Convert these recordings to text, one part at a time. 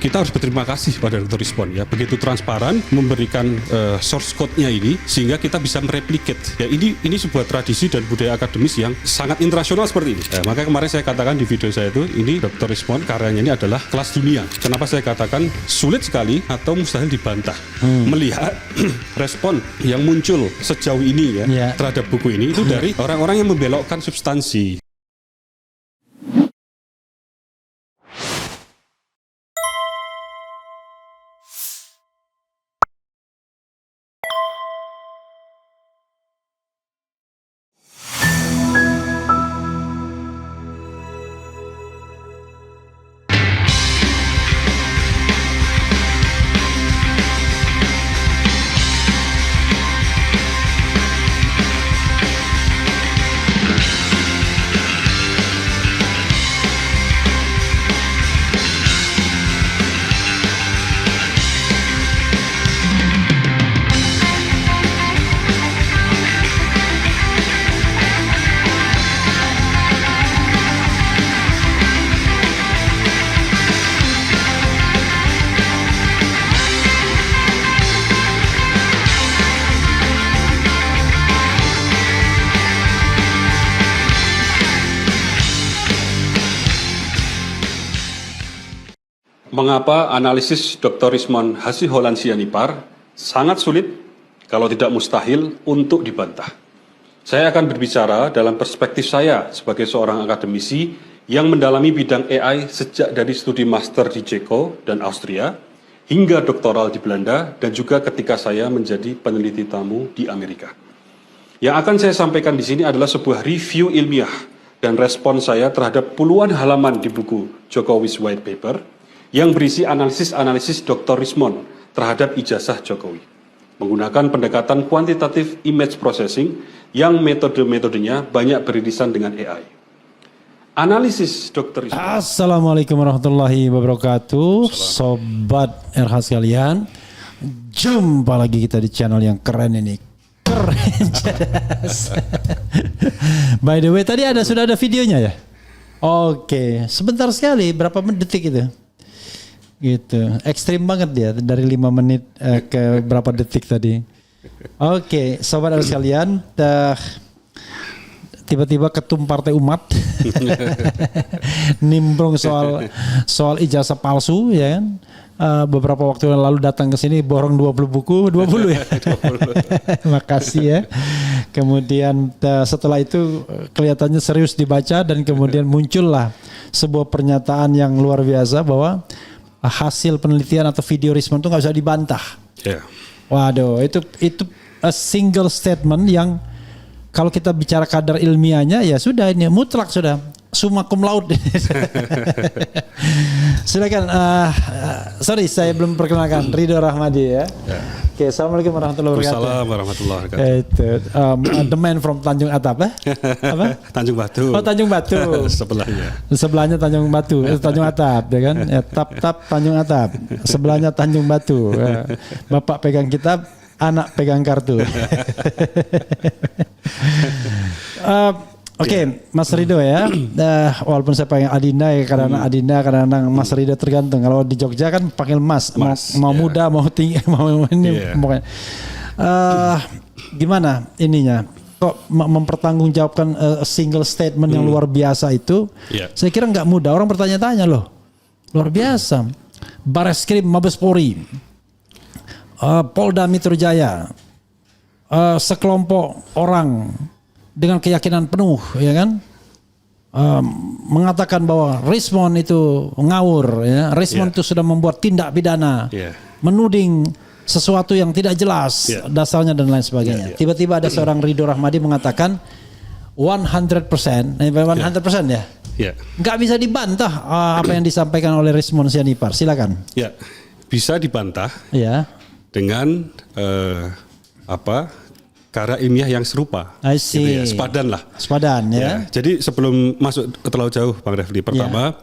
kita harus berterima kasih pada Dr. Rizwan ya, begitu transparan memberikan source code-nya ini sehingga kita bisa mereplicate. Ya ini sebuah tradisi dan budaya akademis yang sangat internasional seperti ini. Maka kemarin saya katakan di video saya itu, ini Dr. Rizwan karyanya ini adalah kelas dunia. Kenapa saya katakan sulit sekali atau mustahil dibantah melihat respon yang muncul sejauh ini ya terhadap buku ini itu dari orang-orang yang membelokkan substansi. Mengapa analisis Dr. Rizwan Hasyiholan Sianipar sangat sulit, kalau tidak mustahil, untuk dibantah? Saya akan berbicara dalam perspektif saya sebagai seorang akademisi yang mendalami bidang AI sejak dari studi master di Ceko dan Austria, hingga doktoral di Belanda, dan juga ketika saya menjadi peneliti tamu di Amerika. Yang akan saya sampaikan di sini adalah sebuah review ilmiah dan respon saya terhadap puluhan halaman di buku Jokowi's White Paper, yang berisi analisis-analisis Dr. Rizwan terhadap ijazah Jokowi, menggunakan pendekatan kuantitatif image processing yang metode-metodenya banyak beririsan dengan AI. Analisis Dr. Rizwan. Assalamualaikum warahmatullahi wabarakatuh, sobat RH sekalian. Jumpa lagi kita di channel yang keren ini. Keren cerdas. By the way, tadi sudah ada videonya ya? Oke, sebentar sekali, berapa detik itu? Gitu, ekstrim banget dia dari 5 menit ke berapa detik tadi. Oke, sobat sekalian, tiba-tiba ketum Partai Umat nimbrung soal ijazah palsu ya kan. Beberapa waktu yang lalu datang ke sini borong 20 buku, 20 ya. 20. Makasih ya. Kemudian setelah itu kelihatannya serius dibaca dan kemudian muncullah sebuah pernyataan yang luar biasa bahwa hasil penelitian atau video Rizwan itu nggak bisa dibantah. Yeah. Waduh, itu a single statement yang kalau kita bicara kadar ilmiahnya ya sudah, ini mutlak sudah, summa cum laude. Silakan. Sorry, saya belum perkenalkan, Ridho Rahmadi ya. Oke, assalamualaikum warahmatullahi wabarakatuh. Waalaikumsalam warahmatullahi wabarakatuh. The man from Tanjung Atap apa? Tanjung Batu. Oh, Tanjung Batu. Sebelahnya Tanjung Batu, Tanjung Atap ya kan? Ya, tap Tanjung Atap. Sebelahnya Tanjung Batu. Ya. Bapak pegang kitab, anak pegang kartu. Oke, Mas Ridho ya. Walaupun saya panggil Adinda ya, kadang-kadang Adinda, kadang-kadang Mas Ridho, tergantung. Kalau di Jogja kan panggil Mas mau muda, mau tinggi, mau ini pokoknya. Gimana ininya? Kok mempertanggungjawabkan single statement yang luar biasa itu? Saya kira nggak mudah. Orang bertanya-tanya loh, luar biasa. Bareskrim Mabes Polri, Polda Metro Jaya, sekelompok orang dengan keyakinan penuh ya kan mengatakan bahwa Rizwan itu ngawur ya. Rizwan itu sudah membuat tindak pidana, menuding sesuatu yang tidak jelas dasarnya dan lain sebagainya. Tiba-tiba ada seorang Ridho Rahmadi mengatakan 100%, 100% ya. Nggak bisa dibantah apa yang disampaikan oleh Rizwan Sianipar. Silakan. Ya, bisa dibantah dengan karya ilmiah yang serupa, gitu ya, sepadan lah. Sepadan ya. Jadi sebelum masuk terlalu jauh, Bang Refli, pertama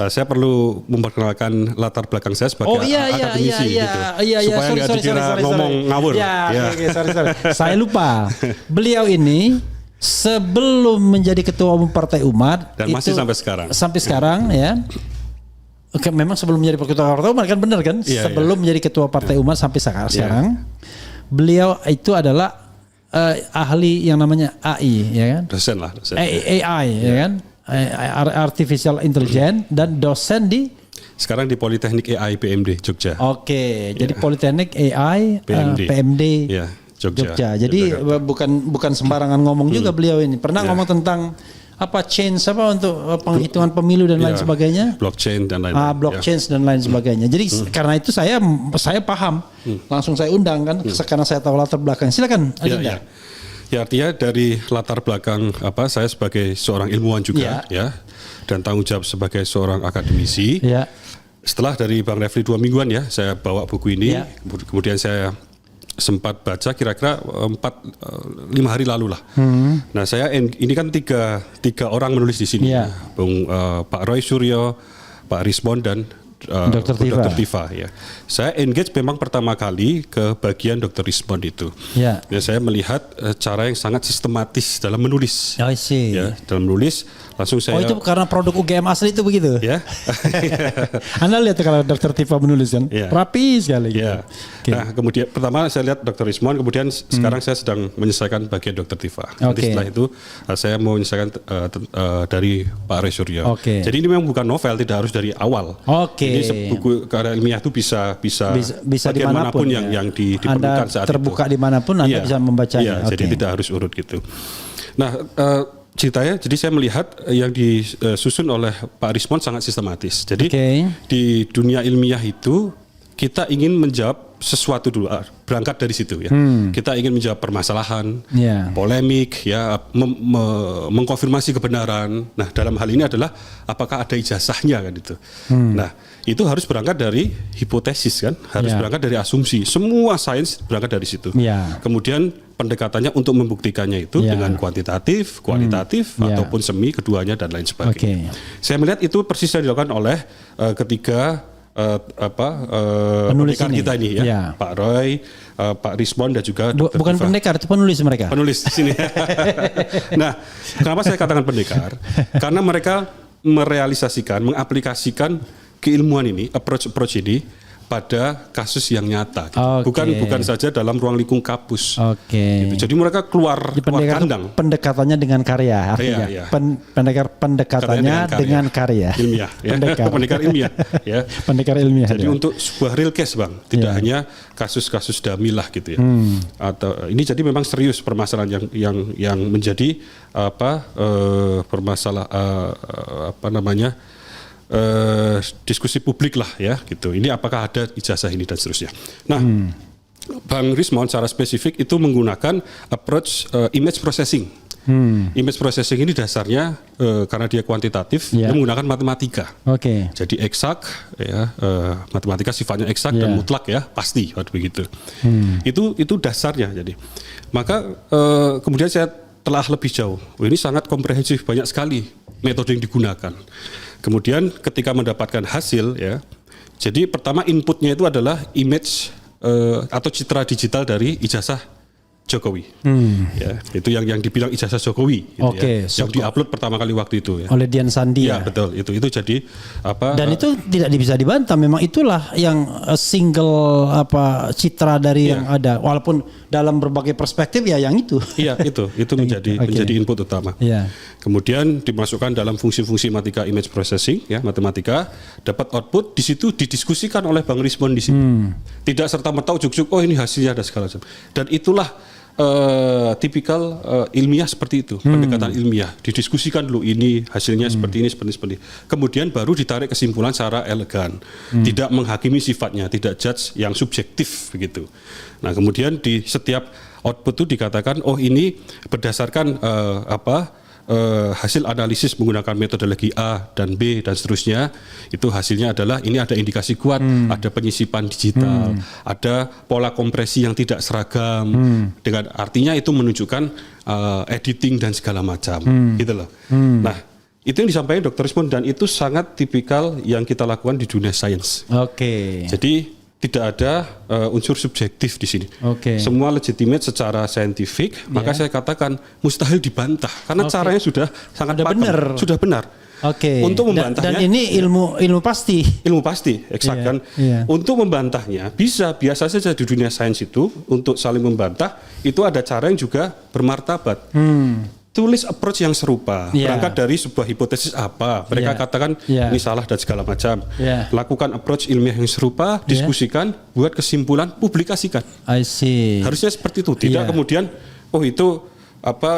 saya perlu memperkenalkan latar belakang saya sebagai akademisi, gitu, supaya nggak dikira ngomong ngawur. Sorry. Saya lupa. Beliau ini sebelum menjadi ketua umum Partai Umat dan masih sampai sekarang. Sampai sekarang ya. Oke, memang sebelum menjadi ketua Partai Umat kan benar kan? Sebelum menjadi ketua Partai Umat sampai sekarang, beliau itu adalah ahli yang namanya AI, ya kan? Dosen lah. Dosen. AI, ya kan? Artificial Intelligence dan dosen di sekarang di Politeknik AI PMD Jogja. Oke, jadi Politeknik AI PMD Jogja. Jadi bukan sembarangan ngomong juga beliau ini. Pernah ngomong tentang change untuk penghitungan pemilu dan lain sebagainya. Blockchain dan lain-lain. Blockchain dan lain sebagainya. Jadi karena itu saya paham. Langsung saya undang kan karena saya tahu latar belakang. Silakan. Ya, artinya dari latar belakang saya sebagai seorang ilmuwan juga dan tanggung jawab sebagai seorang akademisi. Ya. Setelah dari Bang Refli 2 mingguan saya bawa buku ini, kemudian saya sempat baca kira-kira 4-5 hari lalu lah. Nah ini kan tiga orang menulis di sini, Pak Roy Suryo, Pak Rismond dan Dr. Tifa. Ya. Saya engage memang pertama kali ke bagian Dr. Rismond itu. Ya, saya melihat cara yang sangat sistematis dalam menulis. I see. Ya, dalam menulis langsung saya. Itu karena produk UGM asli itu begitu. Ya. Anda lihat kalau Dr. Tifa menulis kan, rapi sekali. Ya. Okay. Nah, kemudian pertama saya lihat Dr. Rismond, kemudian sekarang saya sedang menyelesaikan bagian Dr. Tifa. Nanti setelah itu saya mau menyelesaikan dari Pak Roy Suryo. Jadi ini memang bukan novel, tidak harus dari awal. Ini buku karya ilmiah itu bisa dimanapun yang diperlukan saat terbuka itu. Dimanapun Anda bisa membacanya. Jadi tidak harus urut gitu. Nah, ceritanya, jadi saya melihat yang disusun oleh Pak Rismond sangat sistematis. Jadi di dunia ilmiah itu kita ingin menjawab sesuatu dulu, berangkat dari situ ya. Kita ingin menjawab permasalahan, polemik, mengkonfirmasi kebenaran. Nah, dalam hal ini adalah apakah ada ijazahnya kan itu. Nah, itu harus berangkat dari hipotesis kan, harus berangkat dari asumsi. Semua sains berangkat dari situ. Kemudian pendekatannya untuk membuktikannya itu dengan kuantitatif, kualitatif, ataupun semi keduanya dan lain sebagainya. Saya melihat itu persis yang dilakukan oleh ketiga pendekar kita ini Pak Roy, Pak Rismond dan juga Dr. Bukan Tifa. Pendekar, itu penulis mereka. Penulis di sini. Nah, kenapa saya katakan pendekar? Karena mereka merealisasikan, mengaplikasikan keilmuan ini, approach ini pada kasus yang nyata, gitu. Bukan saja dalam ruang lingkup kampus. Gitu. Jadi mereka keluar kandang. Pendekatannya dengan karya, artinya. Pendekatannya dengan karya. Ilmiah, pendekar ilmiah. Ya. Pendekar ilmiah. Jadi untuk sebuah real case, Bang, tidak hanya kasus-kasus damilah gitu ya. Atau ini jadi memang serius permasalahan yang menjadi diskusi publik lah ya gitu. Ini apakah ada ijazah ini dan seterusnya. Nah, Bang Rismond secara spesifik itu menggunakan approach image processing. Image processing ini dasarnya karena dia kuantitatif, dia menggunakan matematika. Jadi eksak, matematika sifatnya eksak dan mutlak ya, pasti begitu. Itu dasarnya. Jadi, maka kemudian saya telah lebih jauh. Ini sangat komprehensif, banyak sekali metode yang digunakan. Kemudian ketika mendapatkan hasil jadi pertama inputnya itu adalah image atau citra digital dari ijazah Jokowi. Itu yang dibilang ijazah Jokowi gitu yang diupload pertama kali waktu itu oleh Dian Sandi. Ya, betul. Itu jadi dan itu tidak bisa dibantah, memang itulah yang single citra dari yang ada, walaupun dalam berbagai perspektif yang itu. Iya, itu menjadi input utama. Kemudian dimasukkan dalam fungsi-fungsi matematika image processing matematika, dapat output, di situ didiskusikan oleh Bang Rismond di sini. Tidak serta-merta ujuk-ujuk ini hasilnya ada segala macam. Dan itulah tipikal ilmiah seperti itu, pendekatan ilmiah, didiskusikan dulu ini hasilnya seperti ini. Kemudian baru ditarik kesimpulan secara elegan, tidak menghakimi sifatnya, tidak judge yang subjektif begitu. Nah, kemudian di setiap output itu dikatakan ini berdasarkan hasil analisis menggunakan metodologi A dan B dan seterusnya, itu hasilnya adalah ini ada indikasi kuat, ada penyisipan digital, ada pola kompresi yang tidak seragam, dengan artinya itu menunjukkan editing dan segala macam, gitu loh. Nah, itu yang disampaikan Dr. Rismond dan itu sangat tipikal yang kita lakukan di dunia sains. Jadi tidak ada unsur subjektif di sini. Semua legitimate secara saintifik, maka saya katakan mustahil dibantah karena caranya sudah sangat benar. Sudah benar. Oke. Untuk Dan membantahnya, ini ilmu pasti. ilmu pasti, eksak Iya, kan. iya. Untuk membantahnya, biasa saja di dunia sains itu, untuk saling membantah, itu ada cara yang juga bermartabat. Tulis approach yang serupa, Iya. berangkat dari sebuah hipotesis apa, mereka Iya. katakan Iya. ini salah dan segala macam. Iya. Lakukan approach ilmiah yang serupa, diskusikan, buat kesimpulan, publikasikan. I see. Harusnya seperti itu, tidak Iya. kemudian oh itu apa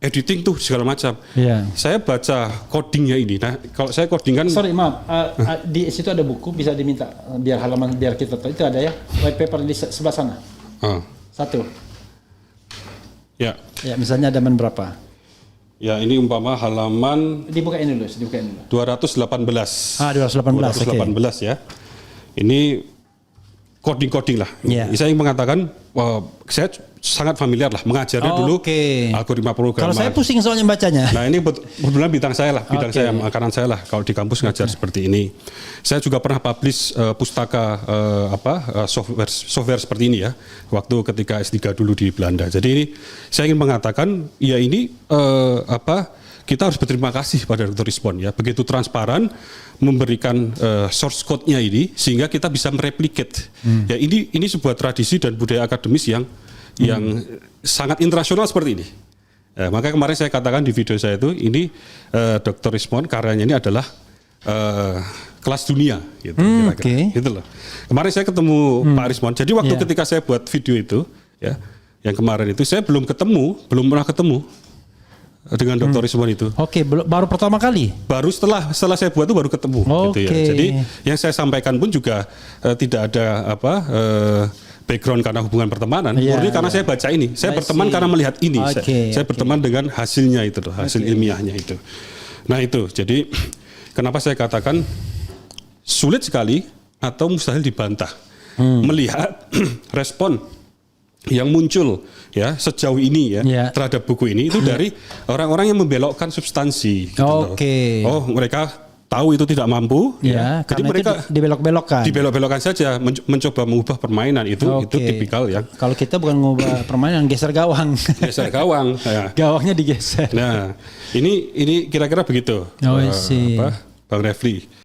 editing tuh segala macam. Iya. Saya baca codingnya ini. Nah, kalau saya coding kan Sorry, maaf. Di situ ada buku, bisa diminta biar halaman biar kita tahu. Itu ada ya, white paper di sebelah sana. Satu. ya. Ya, misalnya halaman berapa? Ya, ini umpama halaman Dibukain dulu, dibukain dulu. 218. 218. 218 ya. Ini coding-coding lah. Iya. Saya ingin mengatakan saya sangat familiar lah mengajarnya dulu algoritma Kalau programmer. saya pusing soalnya bacanya. Nah ini kebetulan bidang saya lah, Oke. makanan saya lah. Kalau di kampus ngajar seperti ini, saya juga pernah publish pustaka software seperti ini ya. Waktu ketika S3 dulu di Belanda. Jadi ini saya ingin mengatakan, ya ini kita harus berterima kasih pada Dr. Rizmon ya. Begitu transparan memberikan source code-nya ini sehingga kita bisa mereplicate. Ya ini sebuah tradisi dan budaya akademis yang sangat internasional seperti ini. Makanya kemarin saya katakan di video saya itu ini Dr. Rizmon karyanya ini adalah kelas dunia gitu kira-kira. Gitu loh. Kemarin saya ketemu Pak Rizmon. Jadi waktu ketika saya buat video itu ya, yang kemarin itu saya belum pernah ketemu dengan Dr. Rizmon itu. Oke, baru pertama kali. Baru setelah saya buat itu baru ketemu gitu ya. Jadi yang saya sampaikan pun juga tidak ada background karena hubungan pertemanan, murni karena saya baca ini. Saya berteman karena melihat ini. Saya berteman dengan hasilnya itu tuh, hasil ilmiahnya itu. Nah, itu. Jadi kenapa saya katakan sulit sekali atau mustahil dibantah melihat respon yang muncul ya sejauh ini ya terhadap buku ini itu dari orang-orang yang membelokkan substansi gitu loh. Oh, mereka tahu itu tidak mampu jadi mereka dibelok-belokkan saja, mencoba mengubah permainan itu tipikal ya. Kalau kita bukan mengubah permainan, geser gawang. Geser gawang. Ya. Gawangnya digeser. Nah, ini kira-kira begitu. Bang Refli.